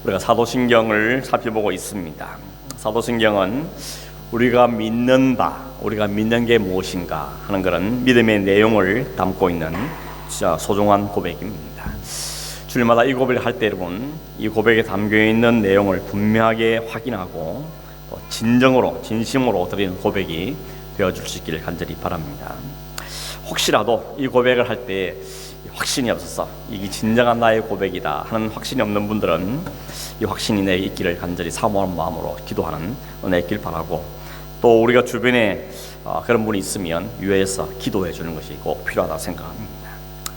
우리가 사도신경을 살펴보고 있습니다. 사도신경은 우리가 믿는 우리가 믿는 게 무엇인가 하는 그런 믿음의 내용을 담고 있는 진짜 소중한 고백입니다. 주일마다 이 고백을 할 때 여러분, 이 고백에 담겨있는 내용을 분명하게 확인하고 또 진심으로 드리는 고백이 되어줄 수 있기를 간절히 바랍니다. 혹시라도 이 고백을 할 때 확신이 없어서 이게 진정한 나의 고백이다 하는 확신이 없는 분들은 이 확신이 내게 있기를 간절히 사모하는 마음으로 기도하는 은혜 있길 바라고, 또 우리가 주변에 그런 분이 있으면 유해해서 기도해 주는 것이 꼭 필요하다고 생각합니다.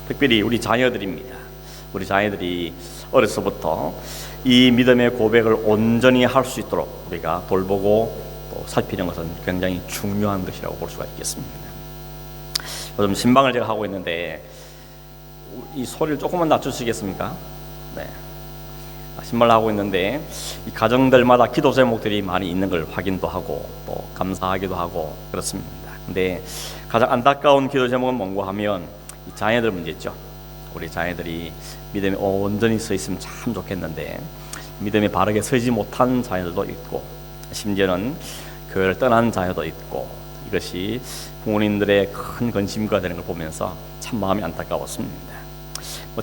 특별히 우리 자녀들입니다. 우리 자녀들이 어려서부터 이 믿음의 고백을 온전히 할 수 있도록 우리가 돌보고 또 살피는 것은 굉장히 중요한 것이라고 볼 수가 있겠습니다. 요즘 신방을 제가 하고 있는데 이 소리를 조금만 낮추시겠습니까? 네. 신방을 하고 있는데 이 가정들마다 기도 제목들이 많이 있는 걸 확인도 하고 또 감사하기도 하고 그렇습니다. 근데 가장 안타까운 기도 제목은 뭔가 하면 이 자녀들 문제죠. 우리 자녀들이 믿음에 온전히 서 있으면 참 좋겠는데 믿음에 바르게 서지 못한 자녀들도 있고, 심지어는 교회를 떠난 자녀도 있고, 이것이 부모님들의 큰 관심가 되는 걸 보면서 참 마음이 안타까웠습니다.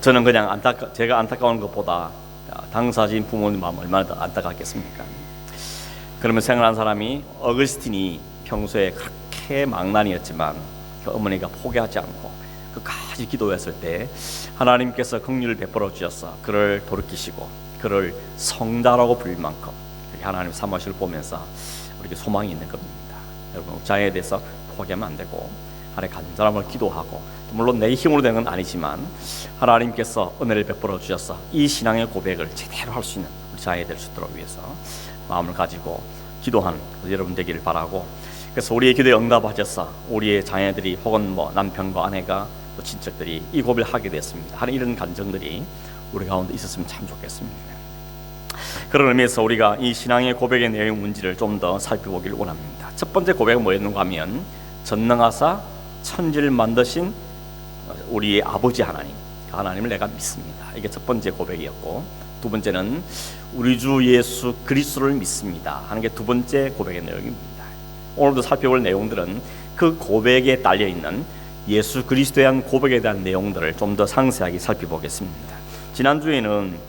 저는 그냥 제가 안타까운 것보다 당사자인 부모님 마음 얼마나 더 안타깝겠습니까? 그러면 생각한 사람이 어거스틴이 평소에 그렇게 망난이었지만 그 어머니가 포기하지 않고 끝까지 기도했을 때 하나님께서 긍휼을 베풀어 주셔서 그를 돌이키시고 그를 성자라고 불릴 만큼 하나님 삼으실 보면서 우리에게 소망이 있는 겁니다. 여러분, 자녀에 대해서 포기하면 안 되고 하나님 간절함을 기도하고, 물론 내 힘으로 되는 건 아니지만 하나님께서 은혜를 베풀어 주셔서 이 신앙의 고백을 제대로 할 수 있는 우리 자녀 될 수 있도록 위해서 마음을 가지고 기도하는 여러분 되기를 바라고, 그래서 우리의 기도에 응답하셔서 우리의 자녀들이 혹은 남편과 아내가 또 친척들이 이 고백을 하게 됐습니다 하는 이런 간증들이 우리 가운데 있었으면 참 좋겠습니다. 그런 의미에서 우리가 이 신앙의 고백의 내용 문제를 좀 더 살펴보기를 원합니다. 첫 번째 고백은 뭐였는가 하면 전능하사 천지를 만드신 우리의 아버지 하나님, 그 하나님을 내가 믿습니다. 이게 첫 번째 고백이었고, 두 번째는 우리 주 예수 그리스도를 믿습니다 하는 게 두 번째 고백의 내용입니다. 오늘도 살펴볼 내용들은 그 고백에 딸려있는 예수 그리스도에 대한 고백에 대한 내용들을 좀 더 상세하게 살펴보겠습니다. 지난주에는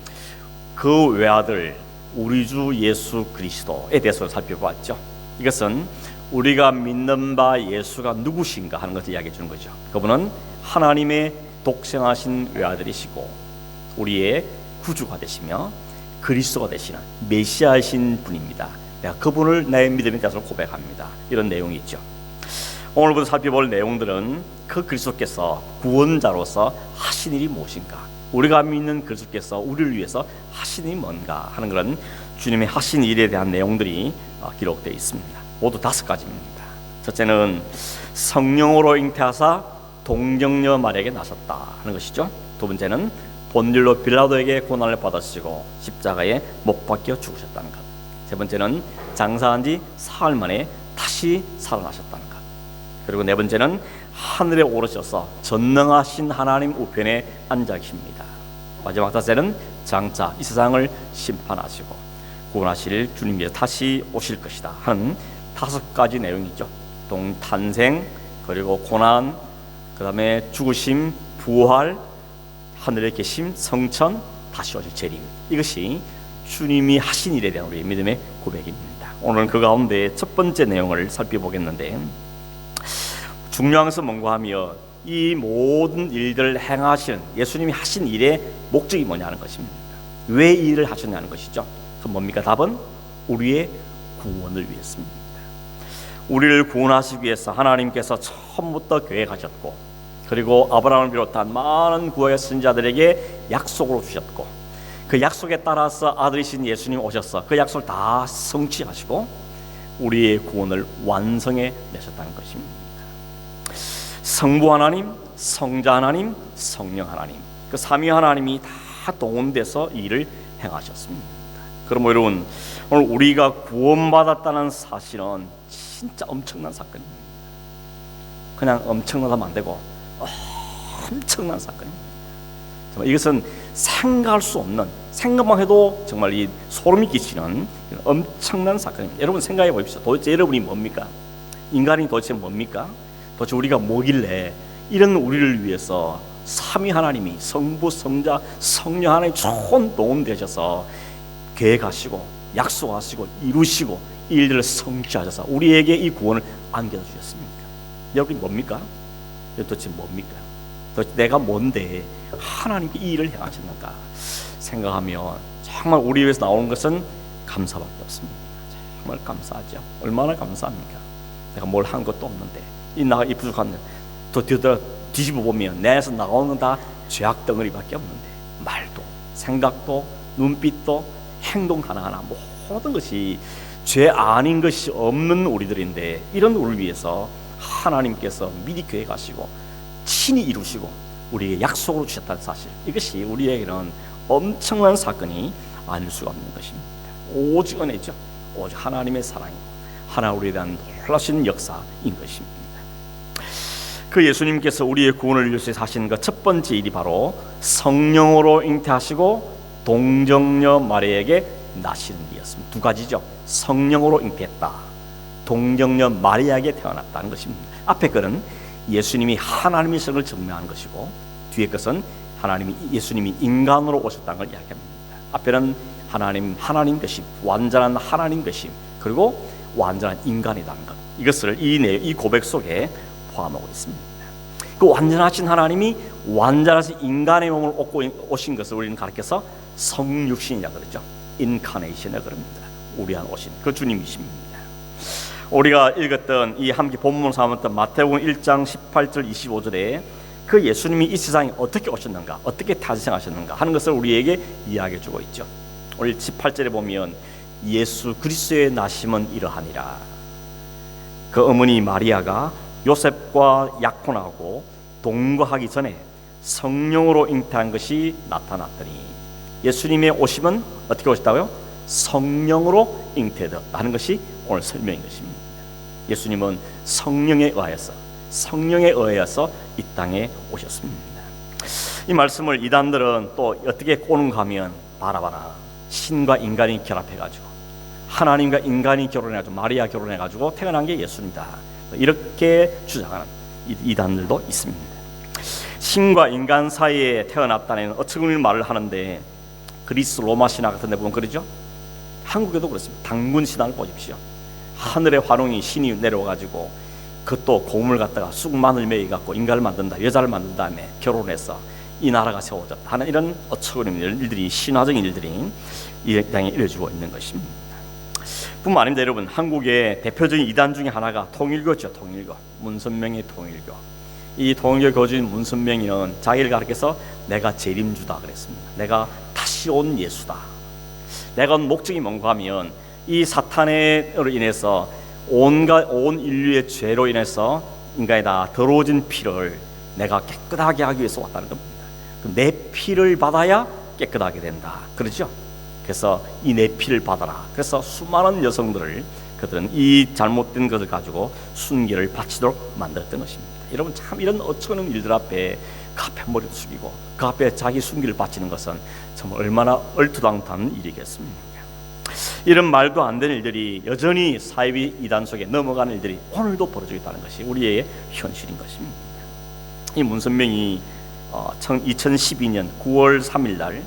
그 외아들 우리 주 예수 그리스도에 대해서 살펴봤죠. 이것은 우리가 믿는 바 예수가 누구신가 하는 것을 이야기해 주는 거죠. 그분은 하나님의 독생하신 외아들이시고 우리의 구주가 되시며 그리스도가 되시는 메시아이신 분입니다. 내가 그분을 내 믿음의 대상으로 고백합니다. 이런 내용이 있죠. 오늘부터 살펴볼 내용들은 그 그리스도께서 구원자로서 하신 일이 무엇인가, 우리가 믿는 그리스도께서 우리를 위해서 하신 일이 뭔가 하는 그런 주님의 하신 일에 대한 내용들이 기록되어 있습니다. 모두 5가지입니다. 첫째는 성령으로 잉태하사 동정녀 마리아에게 나셨다 하는 것이죠. 두 번째는 본율로 빌라도에게 고난을 받으시고 십자가에 못 박혀 죽으셨다는 것. 세 번째는 장사한 지 사흘 만에 다시 살아나셨다는 것. 그리고 네 번째는 하늘에 오르셔서 전능하신 하나님 우편에 앉아 계십니다. 마지막 다섯째는 장차 이 세상을 심판하시고 구원하실 주님께서 다시 오실 것이다 하는 5가지 내용이죠. 탄생, 그리고 고난, 그 다음에 죽으심, 부활, 하늘에 계심, 성천, 다시 오실 재림. 이것이 주님이 하신 일에 대한 우리의 믿음의 고백입니다. 오늘은 그 가운데 첫 번째 내용을 살펴보겠는데, 중요한 것은 뭔가 하며 이 모든 일들을 행하시는 예수님이 하신 일의 목적이 뭐냐는 것입니다. 왜 이 일을 하셨냐는 것이죠. 그 뭡니까? 답은 우리의 구원을 위해서입니다. 우리를 구원하시기 위해서 하나님께서 처음부터 계획하셨고, 그리고 아브라함을 비롯한 많은 구약의 선지자들에게 약속으로 주셨고, 그 약속에 따라서 아들이신 예수님 오셔서 그 약속을 다 성취하시고 우리의 구원을 완성해 내셨다는 것입니다. 성부 하나님, 성자 하나님, 성령 하나님, 그 삼위 하나님이 다 동원돼서 이 일을 행하셨습니다. 그럼 여러분, 오늘 우리가 구원받았다는 사실은 진짜 엄청난 사건입니다. 그냥 엄청나다면 안 되고 엄청난 사건입니다. 정말 이것은 생각할 수 없는, 생각만 해도 정말 이 소름이 끼치는 엄청난 사건입니다. 여러분 생각해 보십시오. 도대체 여러분이 뭡니까? 인간이 도대체 뭡니까? 도대체 우리가 뭐길래 이런 우리를 위해서 삼위 하나님이 성부, 성자, 성령 하나님 좋은 도움 되셔서 계획하시고 약속하시고 이루시고 이 일들을 성취하셔서 우리에게 이 구원을 안겨주셨습니까? 여러분이 뭡니까? 도대체 뭡니까? 도대체 내가 뭔데 하나님께 이 일을 행하셨는가 생각하면 정말 우리 위해서 나오는 것은 감사밖에 없습니다. 정말 감사하죠. 얼마나 감사합니까? 내가 뭘 한 것도 없는데 이 부족한 또 뒤집어 보면 내 안에서 나오는 건 다 죄악 덩어리밖에 없는데 말도 생각도 눈빛도 행동 하나하나 모든 것이 죄 아닌 것이 없는 우리들인데 이런 우리를 위해서 하나님께서 미리 계획하시고 친히 이루시고 우리에게 약속으로 주셨다는 사실, 이것이 우리에게는 엄청난 사건이 아닐 수가 없는 것입니다. 오직 은혜죠. 오직 하나님의 사랑이고 하나님 우리에 대한 놀라신 역사인 것입니다. 그 예수님께서 우리의 구원을 위해서 하신 그 첫 번째 일이 바로 성령으로 잉태하시고 동정녀 마리아에게 나시는 일이었습니다. 두 가지죠. 성령으로 잉태했다, 동정녀 마리아에게 태어났다는 것입니다. 앞에 것은 예수님이 하나님의 성을 증명하는 것이고 뒤에 것은 예수님이 인간으로 오셨다는 걸 이야기합니다. 앞에는 하나님 되심, 완전한 하나님 되심, 그리고 완전한 인간이라는 것, 이것을 이 고백 속에 포함하고 있습니다. 그 완전하신 하나님이 완전하신 인간의 몸을 얻고 오신 것을 우리는 가르쳐서 성육신이라고 그러죠. 인카네이션이라고 그럽니다. 우리 안 오신 그 주님이십니다. 우리가 읽었던 이 함께 본문을 삼았던 마태복음 1장 18절 25절에 그 예수님이 이 세상에 어떻게 오셨는가, 어떻게 탄생하셨는가 하는 것을 우리에게 이야기해 주고 있죠. 오늘 18절에 보면 예수 그리스도의 나심은 이러하니라. 그 어머니 마리아가 요셉과 약혼하고 동거하기 전에 성령으로 잉태한 것이 나타났더니, 예수님의 오심은 어떻게 오셨다고요? 성령으로 잉태되었다는 것이 오늘 설명인 것입니다. 예수님은 성령에 의하여서 이 땅에 오셨습니다. 이 말씀을 이단들은 또 어떻게 꼬는가 하면, 봐라 신과 인간이 결합해가지고 하나님과 인간이 결혼해가지고 마리아 결혼해가지고 태어난 게 예수입니다, 이렇게 주장하는 이단들도 있습니다. 신과 인간 사이에 태어났다는 어처구니 말을 하는데 그리스 로마 신화 같은 데 보면 그러죠. 한국에도 그렇습니다. 당군 신화를 보십시오. 하늘의 화룡이 신이 내려와가지고 그것도 고음을 갖다가 쑥만을 매이갖고 인간을 만든다, 여자를 만든 다음에 결혼해서 이 나라가 세워졌다 하는 이런 어처구니 일들이, 신화적인 일들이 이 땅에 이루어지고 있는 것입니다. 뿐만 아닙니다. 여러분, 한국의 대표적인 이단 중에 하나가 통일교죠. 통일교, 문선명의 통일교. 이 통일교 교주인 문선명이는 자기를 가리켜서 내가 재림주다 그랬습니다. 내가 다시 온 예수다. 내가 온 목적이 뭔가 하면 이 사탄으로 인해서 온 인류의 죄로 인해서 인간이 다 더러워진 피를 내가 깨끗하게 하기 위해서 왔다는 겁니다. 내 피를 받아야 깨끗하게 된다, 그렇죠? 그래서 이 내 피를 받아라. 그래서 수많은 여성들을 그들은 이 잘못된 것을 가지고 순결을 바치도록 만들었던 것입니다. 여러분, 참 이런 어처구니 일들 앞에 그 앞에 머리를 숙이고 그 앞에 자기 순결을 바치는 것은 정말 얼마나 얼토당탄한 일이겠습니까? 이런 말도 안 되는 일들이 여전히 사이비 이단 속에 넘어가는 일들이 오늘도 벌어지고 있다는 것이 우리의 현실인 것입니다. 이 문선명이 2012년 9월 3일 날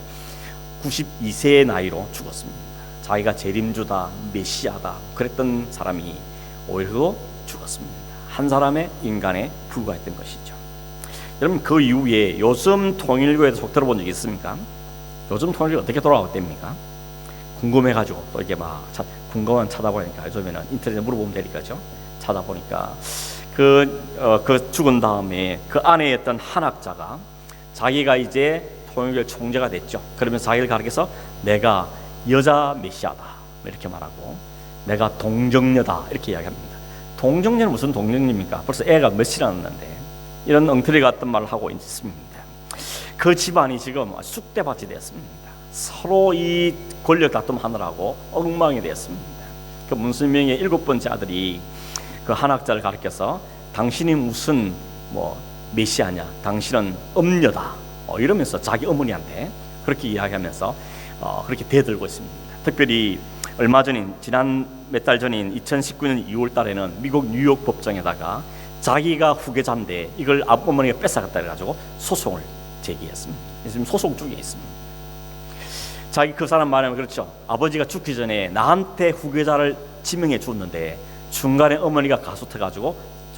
92세의 나이로 죽었습니다. 자기가 재림주다, 메시아다 그랬던 사람이 오히려 죽었습니다. 한 사람의 인간에 불과했던 것이죠. 여러분, 그 이후에 요즘 통일교에도 속 들어본 적이 있습니까? 요즘 통일교 어떻게 돌아갔답니까? 궁금해가지고 또 이게 막 궁금한 찾아보니까 요즘에는 인터넷에 물어보면 되니까죠. 찾아보니까 그 죽은 다음에 그 안에 있던 한학자가 자기가 이제 통일교 총재가 됐죠. 그러면서 자기를 가리켜서 내가 여자 메시아다 이렇게 말하고, 내가 동정녀다 이렇게 이야기합니다. 동정녀는 무슨 동정녀입니까? 벌써 애가 몇이나 났는데 이런 엉터리 같은 말을 하고 있습니다. 그 집안이 지금 쑥대밭이 되었습니다. 서로 이 권력 다툼하느라고 엉망이 되었습니다. 그 문선명의 7번째 아들이 그 한학자를 가르쳐서 당신이 무슨 메시아냐, 당신은 음녀다, 이러면서 자기 어머니한테 그렇게 이야기하면서 그렇게 대들고 있습니다. 특별히 얼마 전인 지난 몇 달 전인 2019년 2월 달에는 미국 뉴욕 법정에다가 자기가 후계자인데 이걸 어머니가 뺏어갔다 해가지고 소송을 제기했습니다. 지금 소송 중에 있습니다. 자기 그 사람 말하면 그렇죠. 아버지가 죽기 전에 나한테 후계자를 지명해 줬는데 중간에 어머니가 가소해가지고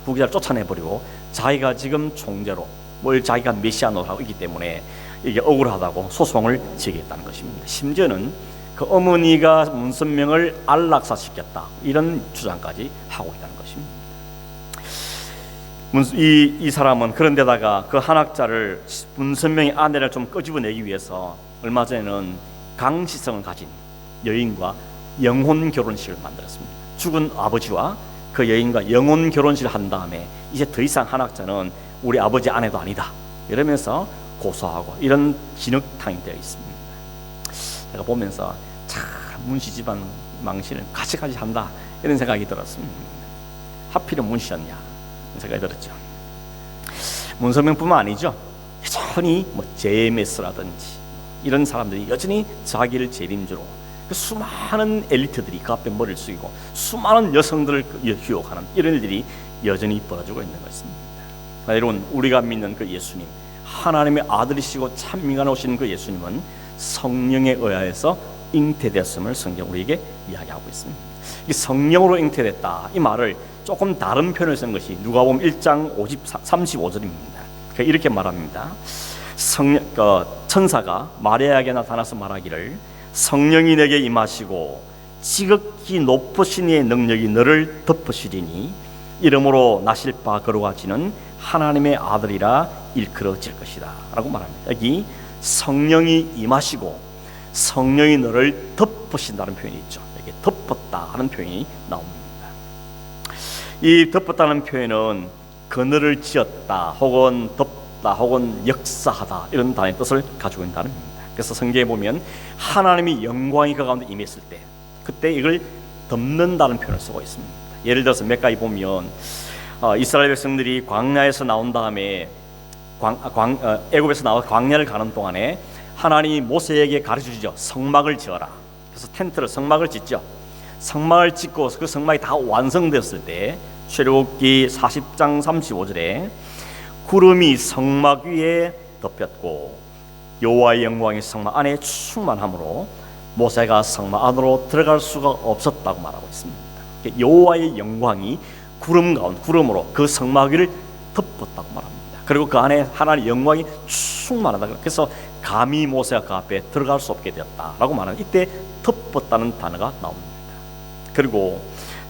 후계자를 쫓아내버리고 자기가 지금 총재로 뭘 자기가 메시아 노릇하고 있기 때문에 이게 억울하다고 소송을 제기했다는 것입니다. 심지어는 그 어머니가 문선명을 안락사시켰다 이런 주장까지 하고 있다는 것입니다. 이 사람은 그런데다가 그 한학자를 문선명의 아내를 좀 끄집어내기 위해서 얼마 전에는 강시성을 가진 여인과 영혼 결혼식을 만들었습니다. 죽은 아버지와 그 여인과 영혼 결혼식을 한 다음에 이제 더 이상 한학자는 우리 아버지 아내도 아니다 이러면서 고소하고 이런 진흙탕이 되어 있습니다. 제가 보면서 참 문씨 집안 망신을 같이 한다 이런 생각이 들었습니다. 하필은 문씨였냐 이런 생각이 들었죠. 문선명뿐만 아니죠. 여전히 JMS라든지 이런 사람들이 여전히 자기를 재림주로 그 수많은 엘리트들이 그 앞에 머리를 숙이고 수많은 여성들을 유혹하는 이런 일들이 여전히 벌어지고 있는 것입니다. 여러분, 우리가 믿는 그 예수님, 하나님의 아들이시고 찬미가 오신 그 예수님은 성령에 의하여서 잉태되었음을 성경 우리에게 이야기하고 있습니다. 이 성령으로 잉태됐다 이 말을 조금 다른 표현을 쓴 것이 누가복음 1장 35절입니다. 이렇게 말합니다. 천사가 마리아에게 나타나서 말하기를 성령이 내게 임하시고 지극히 높으신 이의 능력이 너를 덮으시리니 이러므로 나실 바 거룩하지는 하나님의 아들이라 일컬어질 것이다 라고 말합니다. 여기 성령이 임하시고 성령이 너를 덮으신다는 표현이 있죠. 여기 덮었다 하는 표현이 나옵니다. 이 덮었다는 표현은 그늘을 지었다 혹은 덮다 혹은 역사하다 이런 단어의 뜻을 가지고 있는 단어입니다. 그래서 성경에 보면 하나님이 영광이 그 가운데 임했을 때 그때 이걸 덮는다는 표현을 쓰고 있습니다. 예를 들어서 몇 가지 보면 이스라엘 백성들이 광야에서 나온 다음에 애굽에서 나와 광야를 가는 동안에 하나님이 모세에게 가르쳐주죠. 성막을 지어라. 그래서 텐트를 성막을 짓죠. 성막을 짓고 그 성막이 다 완성되었을 때 출애굽기 40장 35절에 구름이 성막 위에 덮였고 여호와의 영광이 성막 안에 충만함으로 모세가 성막 안으로 들어갈 수가 없었다고 말하고 있습니다. 여호와의 영광이 구름으로 그 성막 위를 덮었다고 말합니다. 그리고 그 안에 하나님의 영광이 충만하다. 그래서 감히 모세가 그 앞에 들어갈 수 없게 되었다라고 말하는 이때 덮었다는 단어가 나옵니다. 그리고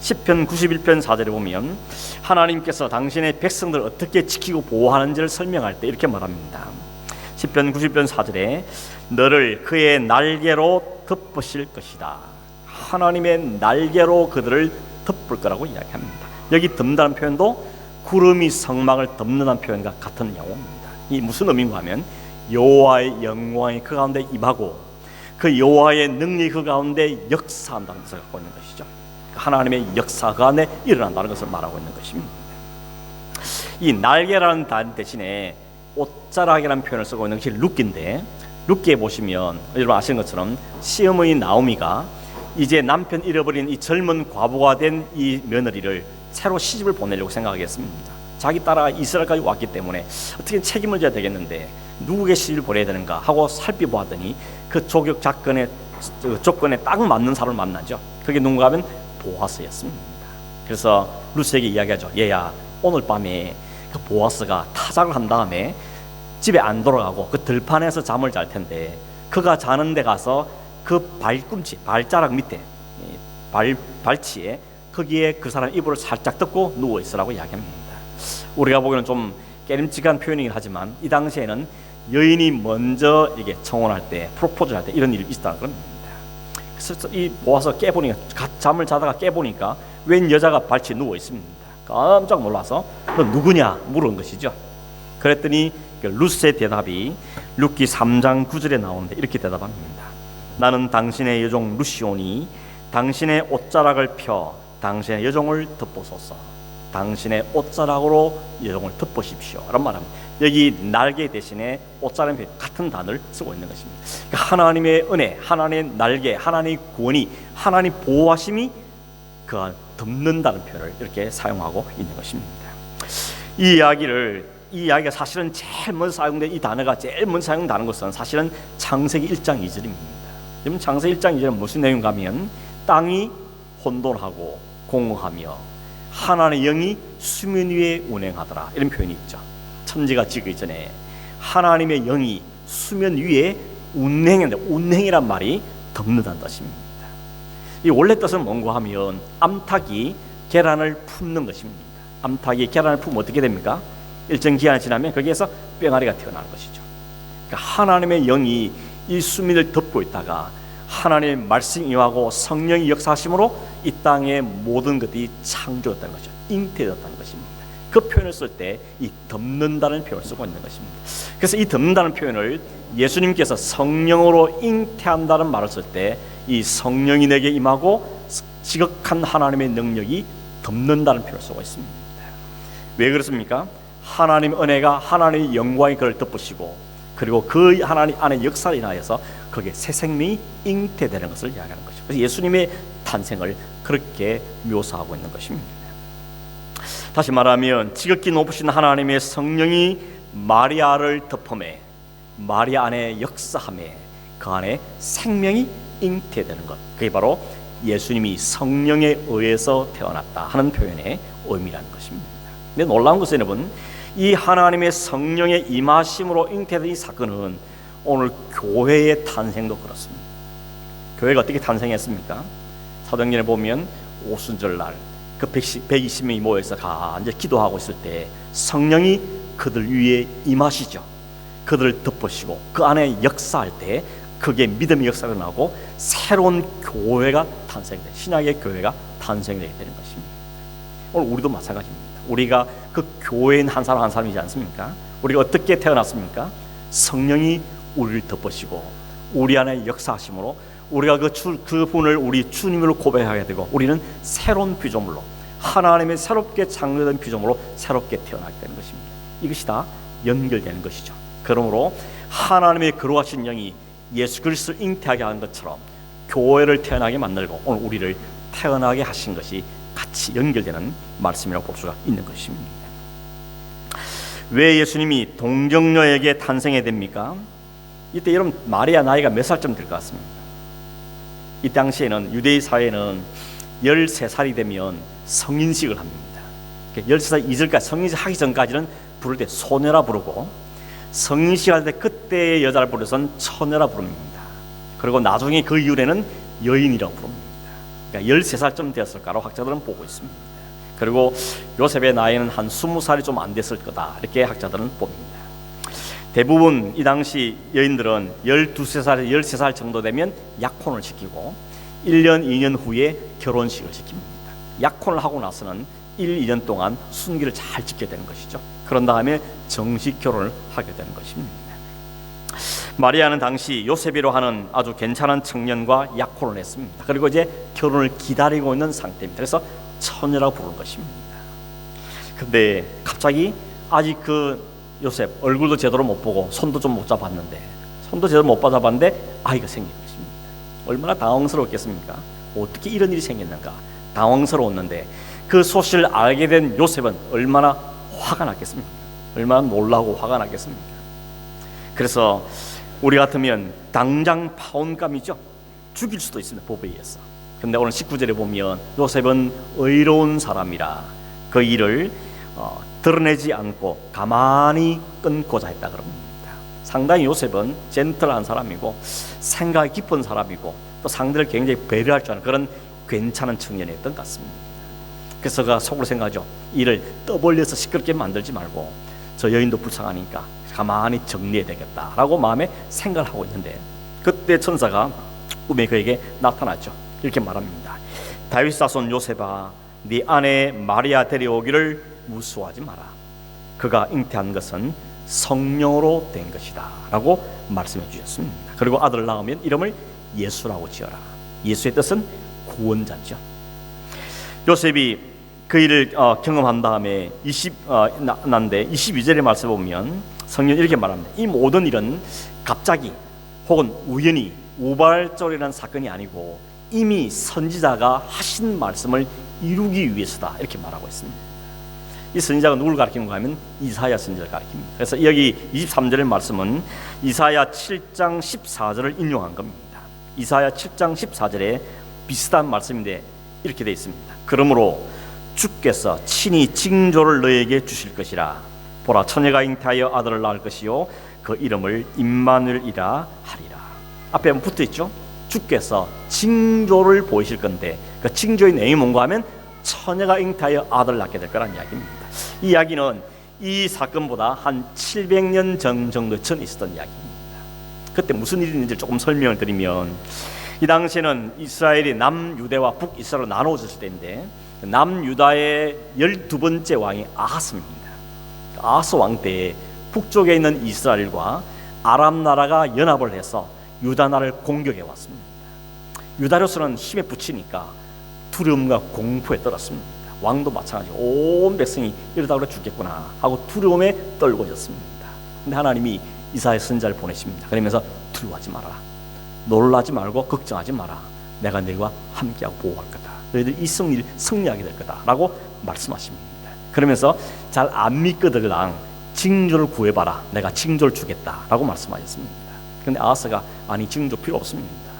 시편 91편 4절에 보면 하나님께서 당신의 백성들을 어떻게 지키고 보호하는지를 설명할 때 이렇게 말합니다. 시편 90편 4절에 너를 그의 날개로 덮으실 것이다. 하나님의 날개로 그들을 덮을 거라고 이야기합니다. 여기 덮는다는 표현도 구름이 성막을 덮는다는 표현과 같은 용어입니다. 이 무슨 의미인가 하면 여호와의 영광이 그 가운데 임하고 그 여호와의 능력이 그 가운데 역사한다는 것을 갖고 있는 것이죠. 하나님의 역사가 안에 일어난다는 것을 말하고 있는 것입니다. 이 날개라는 단 대신에 옷자락이라는 표현을 쓰고 있는 것이 룻기인데 룻기에 보시면 여러분 아시는 것처럼 시어머니 나오미가 이제 남편 잃어버린 이 젊은 과부가 된 이 며느리를 새로 시집을 보내려고 생각하겠습니다. 자기 딸아가 이스라엘까지 왔기 때문에 어떻게 책임을 져야 되겠는데 누구에게 시집을 보내야 되는가 하고 살펴보았더니 그 조격 조건에 딱 맞는 사람을 만나죠. 그게 누군가 하면 보아스였습니다. 그래서 루스에게 이야기하죠. 얘야, 오늘 밤에 그 보아스가 타작을 한 다음에 집에 안 돌아가고 그 들판에서 잠을 잘 텐데 그가 자는 데 가서 그 발꿈치, 발자락 밑에 발치에 거기에 그 사람 이불을 살짝 덮고 누워 있으라고 이야기합니다. 우리가 보기에는 좀 깨름직한 표현이긴 하지만 이 당시에는 여인이 먼저 이게 청혼할 때, 프로포즈를 할 때 이런 일이 있었다는 겁니다. 그래서 이 보아서 깨보니까 잠을 자다가 깨보니까 웬 여자가 발치에 누워 있습니다. 깜짝 놀라서 너 누구냐 물은 것이죠. 그랬더니 루스의 대답이 룻기 3장 9절에 나오는데 이렇게 대답합니다. 나는 당신의 여종 루시오니 당신의 옷자락을 펴 당신의 여종을 덮으소서. 당신의 옷자락으로 여종을 덮으십시오 라는 말합니다. 여기 날개 대신에 옷자람 같은 단어를 쓰고 있는 것입니다. 그러니까 하나님의 은혜, 하나님의 날개, 하나님의 구원이, 하나님 보호하심이 그 덮는다는 표현을 이렇게 사용하고 있는 것입니다. 이 이야기가 사실은 제일 먼저 사용된 이 단어가 제일 먼저 사용되는 것은 사실은 창세기 1장 2절입니다. 여러분 창세기 1장 2절은 무슨 내용인가 하면 땅이 혼돈하고 공허하며 하나님의 영이 수면 위에 운행하더라, 이런 표현이 있죠. 천지가 지기 전에 하나님의 영이 수면 위에 운행했는데, 운행이란 말이 덮는다는 뜻입니다. 이 원래 뜻은 뭔가 하면 암탉이 계란을 품는 것입니다. 암탉이 계란을 품으면 어떻게 됩니까? 일정 기한이 지나면 거기에서 뺑아리가 태어나는 것이죠. 그러니까 하나님의 영이 이 수면을 덮고 있다가 하나님의 말씀이 임하고 성령이 역사하심으로 이 땅의 모든 것들이 창조됐다는 것이죠. 잉태되었다는 것입니다. 그 표현을 쓸 때 이 덮는다는 표현을 쓰고 있는 것입니다. 그래서 이 덮는다는 표현을 예수님께서 성령으로 잉태한다는 말을 쓸 때 이 성령이 내게 임하고 지극한 하나님의 능력이 덮는다는 표현을 쓰고 있습니다. 왜 그렇습니까? 하나님의 은혜가, 하나님의 영광이 그를 덮으시고, 그리고 그 하나님 안에 역사를 인하여서 거기에 새 생명이 잉태되는 것을 이야기하는 것이죠. 그래서 예수님의 탄생을 그렇게 묘사하고 있는 것입니다. 다시 말하면 지극히 높으신 하나님의 성령이 마리아를 덮음에, 마리아 안에 역사함에 그 안에 생명이 잉태되는 것, 그게 바로 예수님이 성령에 의해서 태어났다 하는 표현의 의미라는 것입니다. 근데 놀라운 것은 여러분, 이 하나님의 성령의 임하심으로 잉태된 이 사건은 오늘 교회의 탄생도 그렇습니다. 교회가 어떻게 탄생했습니까? 사도행전에 보면 오순절날 그 120명이 모여서 간절히 기도하고 있을 때 성령이 그들 위에 임하시죠. 그들을 덮으시고 그 안에 역사할 때 그게 믿음의 역사가 나고 새로운 교회가 탄생돼, 신약의 교회가 탄생되게 되는 것입니다. 오늘 우리도 마찬가지입니다. 우리가 그 교회인 한 사람 한 사람이지 않습니까? 우리가 어떻게 태어났습니까? 성령이 우리를 덮으시고 우리 안에 역사하심으로 우리가 그분을 우리 주님으로 고백하게 되고 우리는 새로운 피조물로, 하나님의 새롭게 창조된 피조물로 새롭게 태어나게 되는 것입니다. 이것이 다 연결되는 것이죠. 그러므로 하나님의 거룩하신 영이 예수 그리스도를 잉태하게 하는 것처럼 교회를 태어나게 만들고 오늘 우리를 태어나게 하신 것이 같이 연결되는 말씀이라고 볼 수가 있는 것입니다. 왜 예수님이 동정녀에게 탄생해야 됩니까? 이때 여러분 마리아 나이가 몇 살쯤 될 것 같습니까? 이 당시에는 유대인 사회는 13살이 되면 성인식을 합니다. 13살 이전까지, 성인식 하기 전까지는 부를 때 소녀라 부르고, 성인식 할 때 그때의 여자를 부르선 처녀라 부릅니다. 그리고 나중에 그 이후에는 여인이라고 부릅니다. 그러니까 13살쯤 되었을까로 학자들은 보고 있습니다. 그리고 요셉의 나이는 한 20살이 좀 안 됐을 거다, 이렇게 학자들은 봅니다. 대부분 이 당시 여인들은 12살, 13살 정도 되면 약혼을 시키고 1년, 2년 후에 결혼식을 시킵니다. 약혼을 하고 나서는 1, 2년 동안 순기를 잘 지켜야 되는 것이죠. 그런 다음에 정식 결혼을 하게 되는 것입니다. 마리아는 당시 요셉이로 하는 아주 괜찮은 청년과 약혼을 했습니다. 그리고 이제 결혼을 기다리고 있는 상태입니다. 그래서 처녀라고 부르는 것입니다. 근데 갑자기 아직 그 요셉 얼굴도 제대로 못 보고 손도 좀 못 잡았는데, 아이가 생긴 것입니다. 얼마나 당황스러웠겠습니까? 어떻게 이런 일이 생겼는가 당황스러웠는데, 그 소식을 알게 된 요셉은 얼마나 화가 났겠습니까? 얼마나 놀라고 화가 났겠습니까? 그래서 우리 같으면 당장 파혼감이죠. 죽일 수도 있습니다, 법에 의해서. 근데 오늘 19절에 보면 요셉은 의로운 사람이라 그 일을 드러내지 않고 가만히 끊고자 했다 그럽니다. 상당히 요셉은 젠틀한 사람이고 생각이 깊은 사람이고 또 상대를 굉장히 배려할 줄 아는 그런 괜찮은 청년이었던 것 같습니다. 그래서 그가 속으로 생각하죠. 이를 떠벌려서 시끄럽게 만들지 말고 저 여인도 불쌍하니까 가만히 정리해야 되겠다라고 마음에 생각을 하고 있는데, 그때 천사가 꿈에 그에게 나타났죠. 이렇게 말합니다. 다윗 자손 요셉아, 네 아내 마리아 데려오기를 무수하지 마라. 그가 잉태한 것은 성령으로 된 것이다 라고 말씀해 주셨습니다. 그리고 아들을 낳으면 이름을 예수라고 지어라. 예수의 뜻은 구원자죠. 요셉이 그 일을 경험한 다음에 22절의 말씀 보면 성경 이렇게 말합니다. 이 모든 일은 갑자기 혹은 우연히 우발적이라는 사건이 아니고 이미 선지자가 하신 말씀을 이루기 위해서다, 이렇게 말하고 있습니다. 이 선지자가 누구를 가리키는가 하면 이사야 선지자를 가리킵니다. 그래서 여기 23절의 말씀은 이사야 7장 14절을 인용한 겁니다. 이사야 7장 14절에 비슷한 말씀인데 이렇게 되어 있습니다. 그러므로 주께서 친히 징조를 너에게 주실 것이라. 보라, 처녀가 잉태하여 아들을 낳을 것이요 그 이름을 임마누엘이라 하리라. 앞에 한번 붙어있죠. 주께서 징조를 보이실 건데 그 징조의 내용이 뭔가 하면 처녀가 잉태하여 아들을 낳게 될 거라는 이야기입니다. 이 이야기는 이 사건보다 한 700년 정도 전 있었던 이야기입니다. 그때 무슨 일이 있는지 조금 설명을 드리면, 이 당시에는 이스라엘이 남유대와 북이스라엘로 나누어졌을 때인데 남유다의 12번째 왕이 아하스입니다. 아하스 왕 때에 북쪽에 있는 이스라엘과 아람 나라가 연합을 해서 유다 나라를 공격해 왔습니다. 유다로서는 힘에 부치니까 두려움과 공포에 떨었습니다. 왕도 마찬가지고 온 백성이 이러다 그래 죽겠구나 하고 두려움에 떨고 있었습니다. 근데 하나님이 이사야 선지자를 보내십니다. 그러면서 두려워하지 마라, 놀라지 말고 걱정하지 마라, 내가 너희와 함께하고 보호할 거다, 너희들 이 승리를 승리하게 될 거다 라고 말씀하십니다. 그러면서 잘 안 믿거들랑 징조를 구해봐라, 내가 징조를 주겠다 라고 말씀하셨습니다. 그런데 아하스가 아니, 징조 필요 없습니다.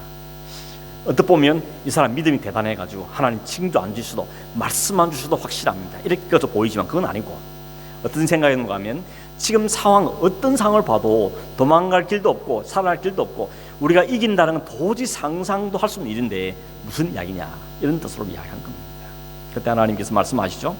어떻게 보면 이 사람 믿음이 대단해가지고 하나님 징조 안 주셔도 말씀만 주셔도 확실합니다, 이렇게 보이지만 그건 아니고, 어떤 생각이었는가 하면 지금 상황, 어떤 상황을 봐도 도망갈 길도 없고 살아날 길도 없고 우리가 이긴다는 건 도저히 상상도 할 수 없는 일인데 무슨 이야기냐, 이런 뜻으로 이야기한 겁니다. 그때 하나님께서 말씀하시죠.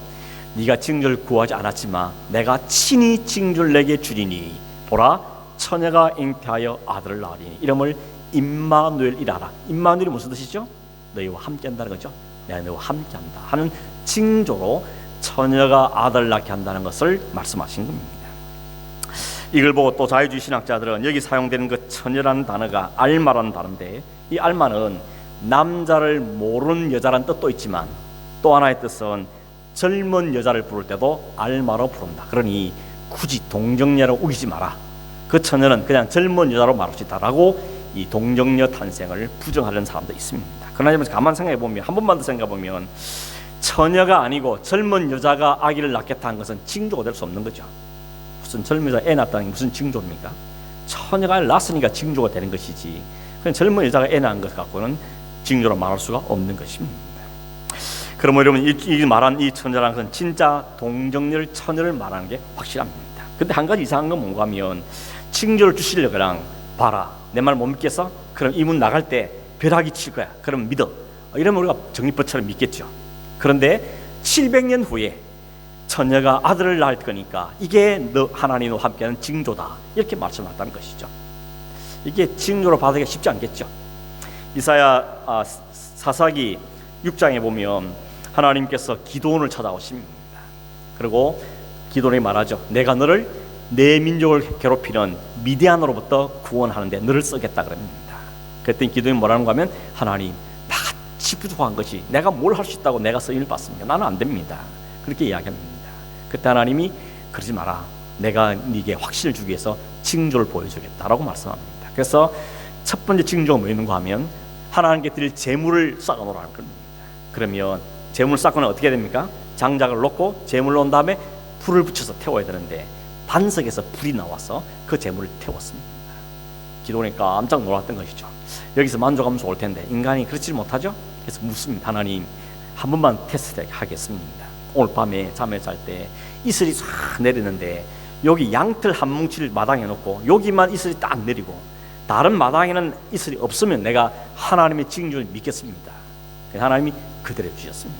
네가 징조를 구하지 않았지만 내가 친히 징조를 내게 주리니 보라, 처녀가 잉태하여 아들을 낳으리니 이름을 임마누엘이라라. 임마누엘이 무슨 뜻이죠? 너희와 함께한다는 거죠. 내가 너희와 함께한다 하는 징조로 처녀가 아들을 낳게 한다는 것을 말씀하신 겁니다. 이걸 보고 또 자유주의 신학자들은 여기 사용되는 그 처녀라는 단어가 알마라는 단어인데, 이 알마는 남자를 모르는 여자라는 뜻도 있지만 또 하나의 뜻은 젊은 여자를 부를 때도 알마로 부른다. 그러니 굳이 동정녀로 우기지 마라, 그 처녀는 그냥 젊은 여자로 말할 수 있다라고 이 동정녀 탄생을 부정하는 사람도 있습니다. 그러나 가만 생각해 보면, 한 번만 더 생각해 보면 처녀가 아니고 젊은 여자가 아기를 낳겠다 한 것은 징조가 될 수 없는 거죠. 무슨 젊은 여자가 애 낳았다는 게 무슨 징조입니까? 처녀가 애를 낳았으니까 징조가 되는 것이지, 그냥 젊은 여자가 애 낳은 것 갖고는 징조로 말할 수가 없는 것입니다. 그러면 여러분, 이 말한 이 처녀라는 것은 진짜 동정녀를, 처녀를 말하는 게 확실합니다. 근데 한 가지 이상한 건 뭔가 하면 징조를 주시려고랑 봐라, 내 말 못 믿겠어? 그럼 이 문 나갈 때 벼락이 칠 거야, 그럼 믿어, 이러면 우리가 정리법처럼 믿겠죠. 그런데 700년 후에 처녀가 아들을 낳을 거니까 이게 너 하나님과 함께하는 징조다, 이렇게 말씀하셨다는 것이죠. 이게 징조로 받기가 쉽지 않겠죠. 이사야 사사기 6장에 보면 하나님께서 기드온을 찾아오십니다. 그리고 기드온이 말하죠. 내가 너를 내 민족을 괴롭히는 미디안으로부터 구원하는데 너를 쓰겠다 그럽니다. 그랬더니 기드온이 뭐라는 거 하면, 하나님, 나같이 부족한 것이 내가 뭘 할 수 있다고 내가 쓰임을 받습니까? 나는 안 됩니다. 그렇게 이야기합니다. 그때 하나님이 그러지 마라, 내가 네게 확신을 주기 위해서 징조를 보여주겠다라고 말씀합니다. 그래서 첫 번째 징조가 뭐 있는가 하면 하나님께 드릴 제물을 쌓아놓으라는 겁니다. 그러면 제물 쌓고는 어떻게 됩니까? 장작을 놓고 제물을 놓은 다음에 불을 붙여서 태워야 되는데 반석에서 불이 나와서 그 제물을 태웠습니다. 기도원이 깜짝 놀랐던 것이죠. 여기서 만족하면서 올 텐데 인간이 그렇지 못하죠. 그래서 묻습니다. 하나님, 한 번만 테스트 하겠습니다. 오늘 밤에 잠을 잘 때 이슬이 싹 내리는데 여기 양털 한 뭉치를 마당에 놓고 여기만 이슬이 딱 내리고 다른 마당에는 이슬이 없으면 내가 하나님의 징조를 믿겠습니다. 하나님이 그대로 주셨습니다.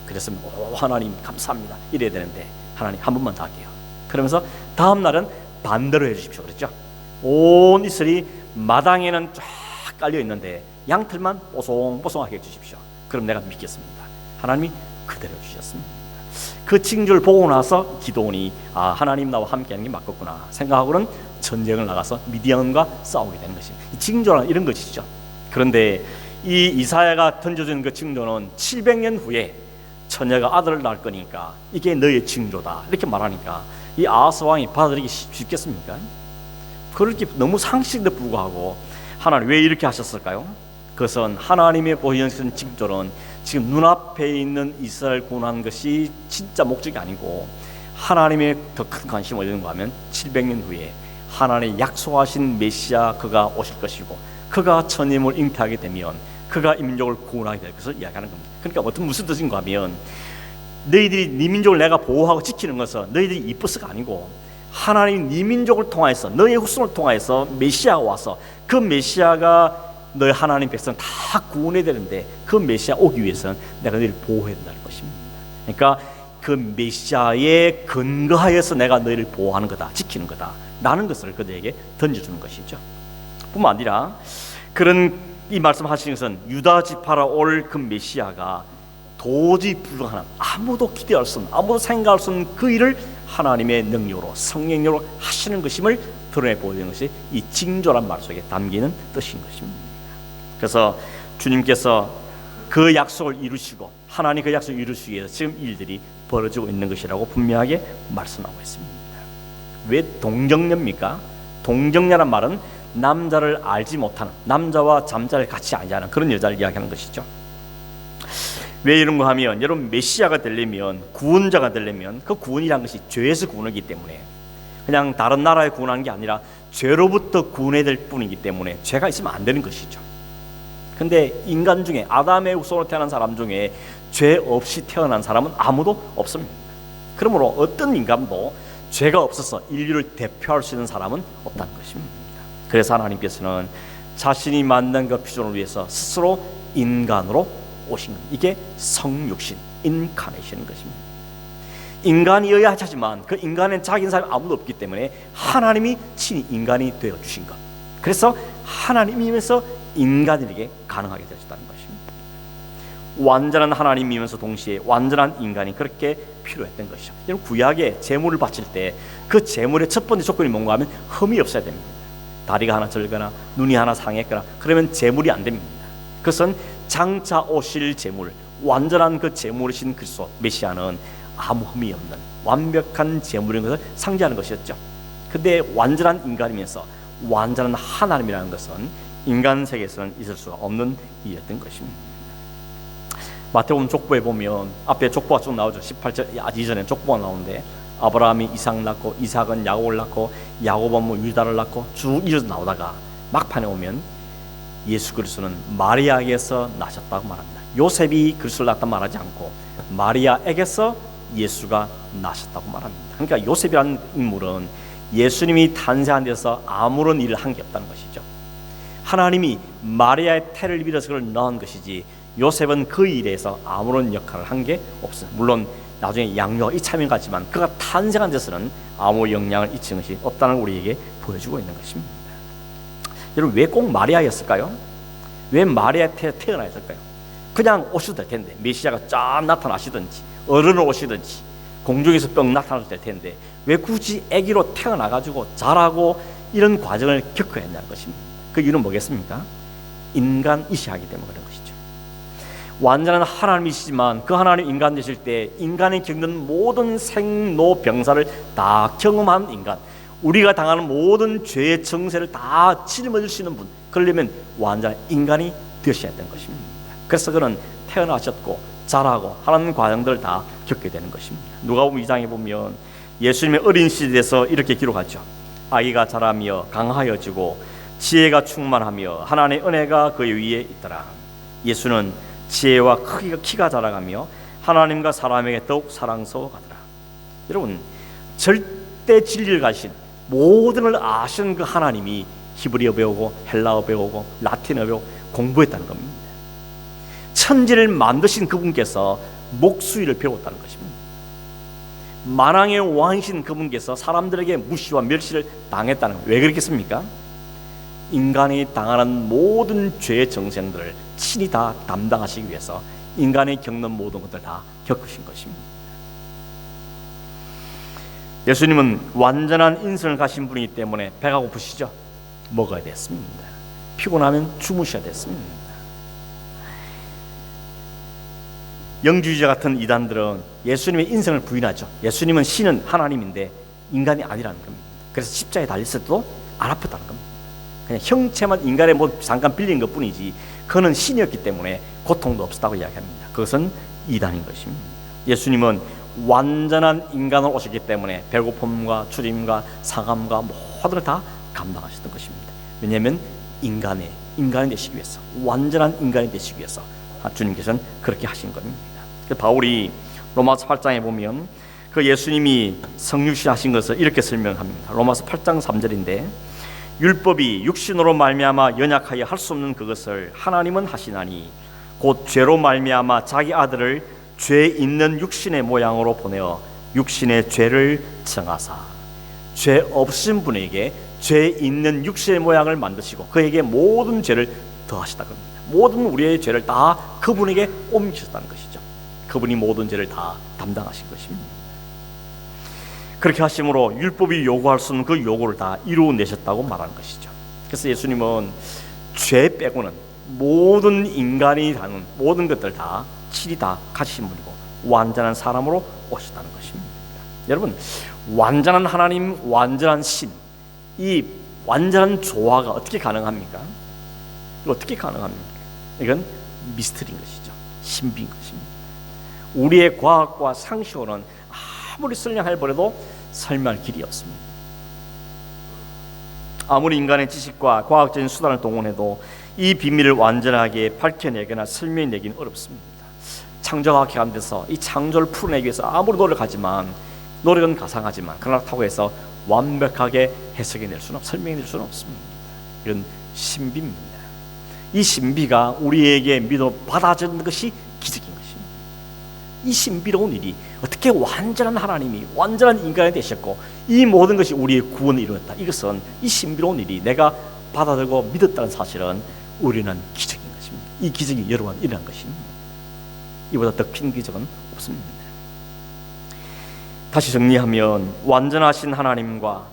그래서 하나님 감사합니다 이래야 되는데 하나님 한 번만 더 할게요. 그러면서 다음 날은 반대로 해주십시오 그랬죠. 온 이슬이 마당에는 쫙 깔려 있는데 양털만 뽀송뽀송하게 해주십시오. 그럼 내가 믿겠습니다. 하나님이 그대로 주셨습니다. 그 징조를 보고 나서 기드온이 하나님 나와 함께하는 게 맞겠구나 생각하고는 전쟁을 나가서 미디안과 싸우게 되는 것입니다. 이 징조는 이런 것이죠. 그런데 이 이사야가 던져준 그 징조는 700년 후에 처녀가 아들을 낳을 거니까 이게 너의 징조다 이렇게 말하니까 이 아하스 왕이 받아들이기 쉽겠습니까? 그렇게 너무 상식에 불구하고 하나님 왜 이렇게 하셨을까요? 그것은 하나님의 보여주신 징조는 지금 눈앞에 있는 이스라엘 구원하는 것이 진짜 목적이 아니고 하나님의 더 큰 관심이 어디인가 하면 700년 후에 하나님의 약속하신 메시아 그가 오실 것이고 그가 천임을 잉태하게 되면 그가 이 민족을 구원하게 될 것을 이야기하는 겁니다. 그러니까 무슨 뜻인가 하면 너희들이 네 민족을 내가 보호하고 지키는 것은 너희들이 이뻐서가 아니고 하나님 네 민족을 통하여서 너의 후손을 통하여서 메시아가 와서 그 메시아가 너희 하나님 백성 다 구원해야 되는데 그 메시아 오기 위해서는 내가 너희를 보호해야 된다는 것입니다. 그러니까 그 메시아에 근거하여서 내가 너희를 보호하는 거다, 지키는 거다 라는 것을 그들에게 던져주는 것이죠. 뿐만 아니라 그런 이 말씀하시는 것은 유다 지파라 올 그 메시아가 도저히 불가능한 아무도 기대할 수 없는 아무도 생각할 수 없는 그 일을 하나님의 능력으로 성령으로 하시는 것임을 드러내 보이는 것이 이 징조란 말 속에 담기는 뜻인 것입니다. 그래서 주님께서 그 약속을 이루시고 하나님 그 약속을 이루시기 위해서 지금 일들이 벌어지고 있는 것이라고 분명하게 말씀하고 있습니다. 왜 동정녀입니까? 동정녀란 말은 남자를 알지 못하는, 남자와 잠자를 같이 알지 않은 그런 여자를 이야기하는 것이죠. 왜 이런 거 하면 여러분 메시아가 되려면 구원자가 되려면 그 구원이라는 것이 죄에서 구원하기 때문에 그냥 다른 나라에 구원하는 게 아니라 죄로부터 구원해야 될 뿐이기 때문에 죄가 있으면 안 되는 것이죠. 근데 인간 중에 아담의 후손으로 태어난 사람 중에 죄 없이 태어난 사람은 아무도 없습니다. 그러므로 어떤 인간도 죄가 없어서 인류를 대표할 수 있는 사람은 없다는 것입니다. 그래서 하나님께서는 자신이 만든 그 피조를 위해서 스스로 인간으로 오신 것, 이게 성육신, 인카네이션인 것입니다. 인간이어야 하지만 그 인간은 자기인 사람이 아무도 없기 때문에 하나님이 친히 인간이 되어 주신 것, 그래서 하나님이면서 인간에게 가능하게 되었다는 것입니다. 완전한 하나님이면서 동시에 완전한 인간이 그렇게 필요했던 것이죠. 여러분 구약에 제물을 바칠 때 그 제물의 첫 번째 조건이 뭔가 하면 흠이 없어야 됩니다. 다리가 하나 절거나 눈이 하나 상했거나 그러면 제물이 안 됩니다. 그것은 장차 오실 제물, 완전한 그 제물이신 그리스도 메시아는 아무 흠이 없는 완벽한 제물인 것을 상징하는 것이었죠. 근데 완전한 인간이면서 완전한 하나님이라는 것은 인간 세계에서는 있을 수 없는 일이었던 것입니다. 마태복음 족보에 보면 앞에 족보가 쭉 나오죠. 18절 이전에 족보가 나오는데 아브라함이 이삭 낳고 이삭은 야곱을 낳고 야곱은 유다를 낳고 쭉 이어서 나오다가 막판에 오면 예수 그리스도는 마리아에게서 나셨다고 말합니다. 요셉이 그리스도를 낳았다 말하지 않고 마리아에게서 예수가 나셨다고 말합니다. 그러니까 요셉이라는 인물은 예수님이 탄생한 데서 아무런 일을 한 게 없다는 것이죠. 하나님이 마리아의 태를 빌어서 그를 낳은 것이지 요셉은 그 일에서 아무런 역할을 한 게 없어요. 물론 나중에 양녀가 이참인 같지만 그가 탄생한 데서는 아무 영향을 끼친 것이 없다는 걸 우리에게 보여주고 있는 것입니다. 여러분 왜 꼭 마리아였을까요? 왜 마리아에 태어나였을까요? 그냥 오셔도 될 텐데 메시아가 쫙 나타나시든지 어른을 오시든지 공중에서 뻥 나타나도 될 텐데 왜 굳이 아기로 태어나가지고 자라고 이런 과정을 겪어야 한다는 것입니다. 그 이유는 뭐겠습니까? 인간이시 하기 때문에 그런 것이죠. 완전한 하나님이시지만 그 하나님 인간 되실 때 인간이 겪는 모든 생로병사를 다 경험한 인간, 우리가 당하는 모든 죄의 정세를 다 짊어질 수 있는 분, 그러려면 완전한 인간이 되셔야 되는 것입니다. 그래서 그는 태어나셨고 자라고 하는 과정들을 다 겪게 되는 것입니다. 누가복음 2장에 보면 예수님의 어린 시절에서 이렇게 기록하죠. 아기가 자라며 강하여지고 지혜가 충만하며 하나님의 은혜가 그 위에 있더라. 예수는 지혜와 키가 자라가며 하나님과 사람에게 더욱 사랑스러워가더라. 여러분 절대 진리를 가신 모든 걸 아시는 그 하나님이 히브리어 배우고 헬라어 배우고 라틴어 배우고 공부했다는 겁니다. 천지를 만드신 그분께서 목수일을 배웠다는 것입니다. 만왕의 왕이신 그분께서 사람들에게 무시와 멸시를 당했다는 거예요. 왜 그렇겠습니까? 인간이 당하는 모든 죄의 정생들을 친히 다 담당하시기 위해서 인간이 겪는 모든 것들 다 겪으신 것입니다. 예수님은 완전한 인생을 가신 분이기 때문에 배가 고프시죠? 먹어야 됐습니다. 피곤하면 주무셔야 됐습니다. 영주의자 같은 이단들은 예수님의 인성을 부인하죠. 예수님은 신은 하나님인데 인간이 아니라는 겁니다. 그래서 십자가에 달렸을 때도 안 아팠다는 겁니다. 그냥 형체만 인간의 뭐 잠깐 빌린 것 뿐이지 그는 신이었기 때문에 고통도 없었다고 이야기합니다. 그것은 이단인 것입니다. 예수님은 완전한 인간으로 오셨기 때문에 배고픔과 추림과 상함과 모든 걸 다 감당하셨던 것입니다. 왜냐하면 인간이 되시기 위해서, 완전한 인간이 되시기 위해서 주님께서는 그렇게 하신 겁니다. 바울이 로마서 8장에 보면 그 예수님이 성육신 하신 것을 이렇게 설명합니다. 로마서 8장 3절인데 율법이 육신으로 말미암아 연약하여 할 수 없는 그것을 하나님은 하시나니 곧 죄로 말미암아 자기 아들을 죄 있는 육신의 모양으로 보내어 육신의 죄를 정하사, 죄 없으신 분에게 죄 있는 육신의 모양을 만드시고 그에게 모든 죄를 더하시다 겁니다. 모든 우리의 죄를 다 그분에게 옮기셨다는 것이죠. 그분이 모든 죄를 다 담당하신 것입니다. 그렇게 하심으로 율법이 요구할 수 없는 그 요구를 다 이루어내셨다고 말하는 것이죠. 그래서 예수님은 죄 빼고는 모든 인간이 하는 모든 것들 다 칠이 다 가지신 분이고 완전한 사람으로 오셨다는 것입니다. 여러분, 완전한 하나님, 완전한 신, 이 완전한 조화가 어떻게 가능합니까? 어떻게 가능합니까? 이건 미스터리인 것이죠. 신비인 것입니다. 우리의 과학과 상식으로는 아무리 설명해버려도 설명할 길이 없습니다. 아무리 인간의 지식과 과학적인 수단을 동원해도 이 비밀을 완전하게 밝혀내거나 설명내기는 어렵습니다. 창조과학 기관에서 이 창조를 풀어내기 위해서 아무리 노력하지만 노력은 가상하지만 그렇다고 해서 완벽하게 해석해낼 수는 설명해낼 수는 없습니다. 이런 신비입니다. 이 신비가 우리에게 믿어 받아주는 것이 기적인 것입니다. 이 신비로운 일이 어떻게 완전한 하나님이 완전한 인간이 되셨고 이 모든 것이 우리의 구원을 이루었다. 이것은 이 신비로운 일이 내가 받아들고 믿었다는 사실은 우리는 기적인 것입니다. 이 기적이 여러 번 일어난 것입니다. 이보다 더 큰 기적은 없습니다. 다시 정리하면 완전하신 하나님과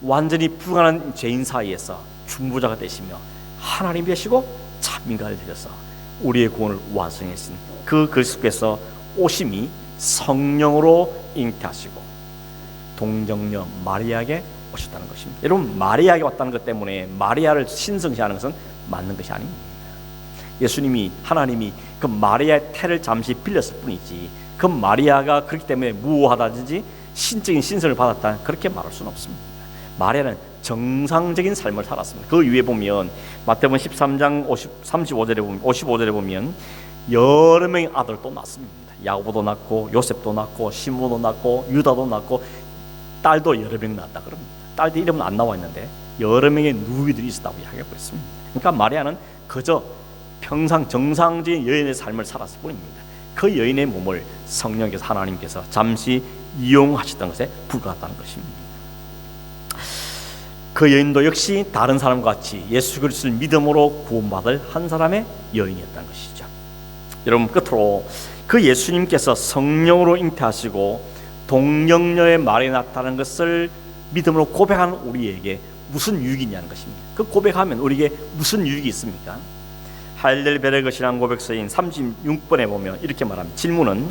완전히 불가능한 죄인 사이에서 중보자가 되시며 하나님 되시고 참 인간이 되셔서 우리의 구원을 완성하신 그 그리스도께서 오심이 성령으로 잉태하시고 동정녀 마리아에게 오셨다는 것입니다. 여러분, 마리아에게 왔다는 것 때문에 마리아를 신성시하는 것은 맞는 것이 아닙니다. 예수님이 하나님이 그 마리아의 태를 잠시 빌렸을 뿐이지 그 마리아가 그렇기 때문에 무호하다든지 신적인 신성을 받았다 그렇게 말할 수는 없습니다. 마리아는 정상적인 삶을 살았습니다. 그 위에 보면 마태복음 13장 55절에 보면 여러 명의 아들도 낳습니다. 야고보도 낳고 요셉도 낳고 시므온도 낳고 유다도 낳고 딸도 여러 명 낳았다 그럽니다. 딸들 이름은 안 나와 있는데 여러 명의 누이들이 있었다고 이야기하고 있습니다. 그러니까 마리아는 그저 평상 정상적인 여인의 삶을 살았을 뿐입니다. 그 여인의 몸을 성령께서 하나님께서 잠시 이용하셨던 것에 불과하다는 것입니다. 그 여인도 역시 다른 사람과 같이 예수 그리스도를 믿음으로 구원받을 한 사람의 여인이었다는 것이죠. 여러분, 끝으로 그 예수님께서 성령으로 잉태하시고 동정녀의 말에 나타나는 것을 믿음으로 고백하는 우리에게 무슨 유익이 있냐는 것입니다. 그 고백하면 우리에게 무슨 유익이 있습니까? 하일델베르그 신앙 고백서인 36번에 보면 이렇게 말합니다. 질문은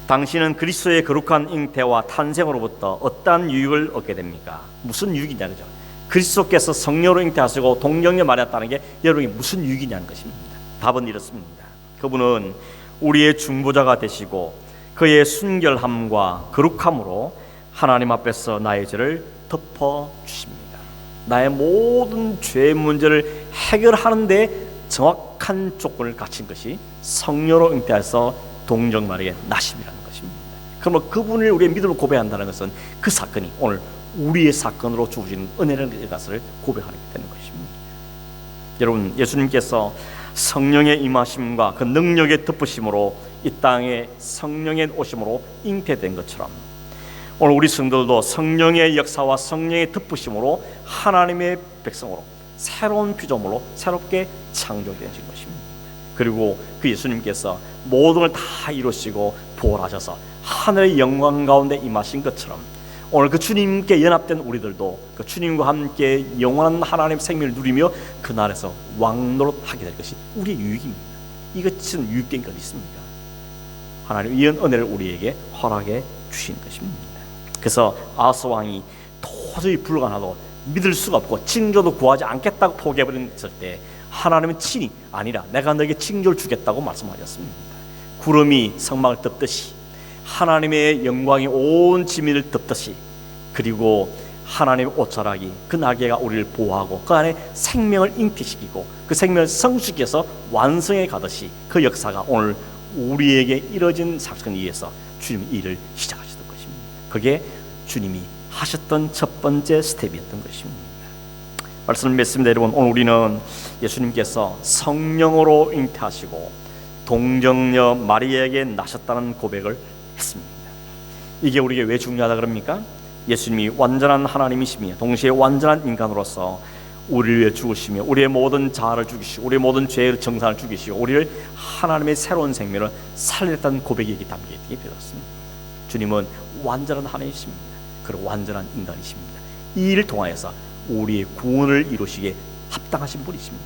당신은 그리스도의 거룩한 잉태와 탄생으로부터 어떠한 유익을 얻게 됩니까? 무슨 유익이냐 그죠? 그리스도께서 성령으로 잉태하시고 동정녀 말에 나타나는 게 여러분에게 무슨 유익이냐는 것입니다. 답은 이렇습니다. 그분은 우리의 중보자가 되시고 그의 순결함과 거룩함으로 하나님 앞에서 나의 죄를 덮어주십니다. 나의 모든 죄 문제를 해결하는데 정확한 조건을 갖춘 것이 성령으로 잉태해서 동정마리아의 나심이라는 것입니다. 그러면 그분을 우리의 믿음으로 고백한다는 것은 그 사건이 오늘 우리의 사건으로 주어진 은혜라는 것을 고백하게 되는 것입니다. 여러분, 예수님께서 성령의 임하심과 그 능력의 덮으심으로 이 땅에 성령의 오심으로 잉태된 것처럼 오늘 우리 성도들도 성령의 역사와 성령의 덮으심으로 하나님의 백성으로 새로운 피조물로 새롭게 창조되어진 것입니다. 그리고 그 예수님께서 모든 걸 다 이루시고 부활하셔서 하늘의 영광 가운데 임하신 것처럼 오늘 그 주님께 연합된 우리들도 그 주님과 함께 영원한 하나님의 생명을 누리며 그날에서 왕노릇하게 될 것이 우리의 유익입니다. 이것은 유익된 것 있습니까? 하나님 이런 은혜를 우리에게 허락해 주신 것입니다. 그래서 아하스 왕이 도저히 불가능하고 믿을 수가 없고 징조도 구하지 않겠다고 포기해버렸을 때 하나님은 친히 아니라 내가 너에게 징조를 주겠다고 말씀하셨습니다. 구름이 성막을 덮듯이 하나님의 영광이 온 지면을 덮듯이, 그리고 하나님의 옷자락이 그 날개가 우리를 보호하고 그 안에 생명을 잉태시키고 그 생명을 성숙해서 완성해 가듯이 그 역사가 오늘 우리에게 이뤄진 사건에 의해서 주님이 일을 시작하셨던 것입니다. 그게 주님이 하셨던 첫 번째 스텝이었던 것입니다. 말씀을 맺습니다. 여러분, 오늘 우리는 예수님께서 성령으로 잉태하시고 동정녀 마리아에게 나셨다는 고백을 했습니다. 이게 우리에게 왜 중요하다 그럽니까? 예수님이 완전한 하나님이시며 동시에 완전한 인간으로서 우리를 위해 죽으시며 우리의 모든 자아를 죽이시고 우리의 모든 죄의 정산을 죽이시고 우리를 하나님의 새로운 생명을 살렸다는 고백이 여기 담겨있게 되었습니다. 주님은 완전한 하나님이십니다. 그리고 완전한 인간이십니다. 이 일을 통하여서 우리의 구원을 이루시기에 합당하신 분이십니다.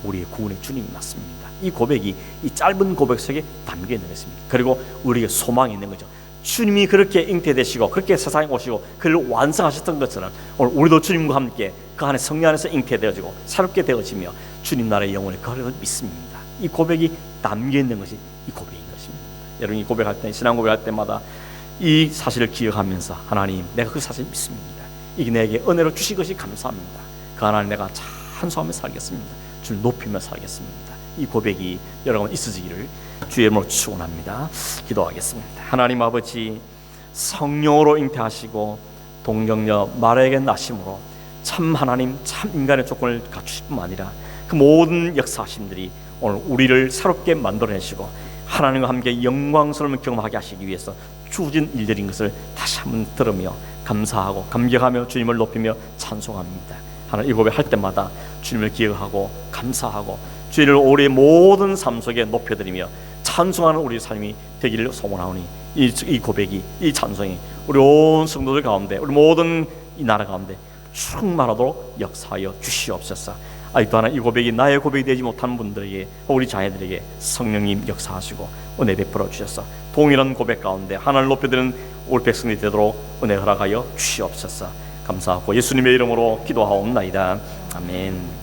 우리의 구원의 주님이 맞습니다. 이 고백이 이 짧은 고백 속에 담겨 있는 것입니다. 그리고 우리에게 소망이 있는 거죠. 주님이 그렇게 잉태되시고 그렇게 세상에 오시고 그를 완성하셨던 것처럼 오늘 우리도 주님과 함께 그 안에 성령 안에서 잉태되어지고 새롭게 되어지며 주님 나라의 영원의 거리를 믿습니다. 이 고백이 담겨 있는 것이 이 고백인 것입니다. 여러분, 이 고백할 때, 신앙 고백할 때마다 이 사실을 기억하면서 하나님, 내가 그 사실을 믿습니다. 이게 내게 은혜로 주신 것이 감사합니다. 그 하나님 내가 찬송하며 살겠습니다. 주를 높이며 살겠습니다. 이 고백이 여러분 있으시기를 주의 이름으로 축원합니다. 기도하겠습니다. 하나님 아버지, 성령으로 잉태하시고 동정녀 마리아에게 나심으로 참 하나님, 참 인간의 조건을 갖추실 뿐만 아니라 그 모든 역사하심들이 오늘 우리를 새롭게 만들어내시고 하나님과 함께 영광스러움을 경험하게 하시기 위해서 주어진 일들인 것을 다시 한번 들으며 감사하고 감격하며 주님을 높이며 찬송합니다. 하나님, 이 고백할 때마다 주님을 기억하고 감사하고 주님을 우리의 모든 삶 속에 높여드리며 찬송하는 우리 삶이 되기를 소원하오니 이 고백이, 이 찬송이 우리 온 성도들 가운데, 우리 모든 이 나라 가운데 충만하도록 역사하여 주시옵소서. 아직도 하나 이 고백이 나의 고백이 되지 못한 분들에게, 우리 자녀들에게 성령님 역사하시고 은혜 베풀어 주셔서 동일한 고백 가운데 하나님을 높여드리는 우리 백성이 되도록 은혜 허락하여 주시옵소서. 감사하고 예수님의 이름으로 기도하옵나이다. 아멘.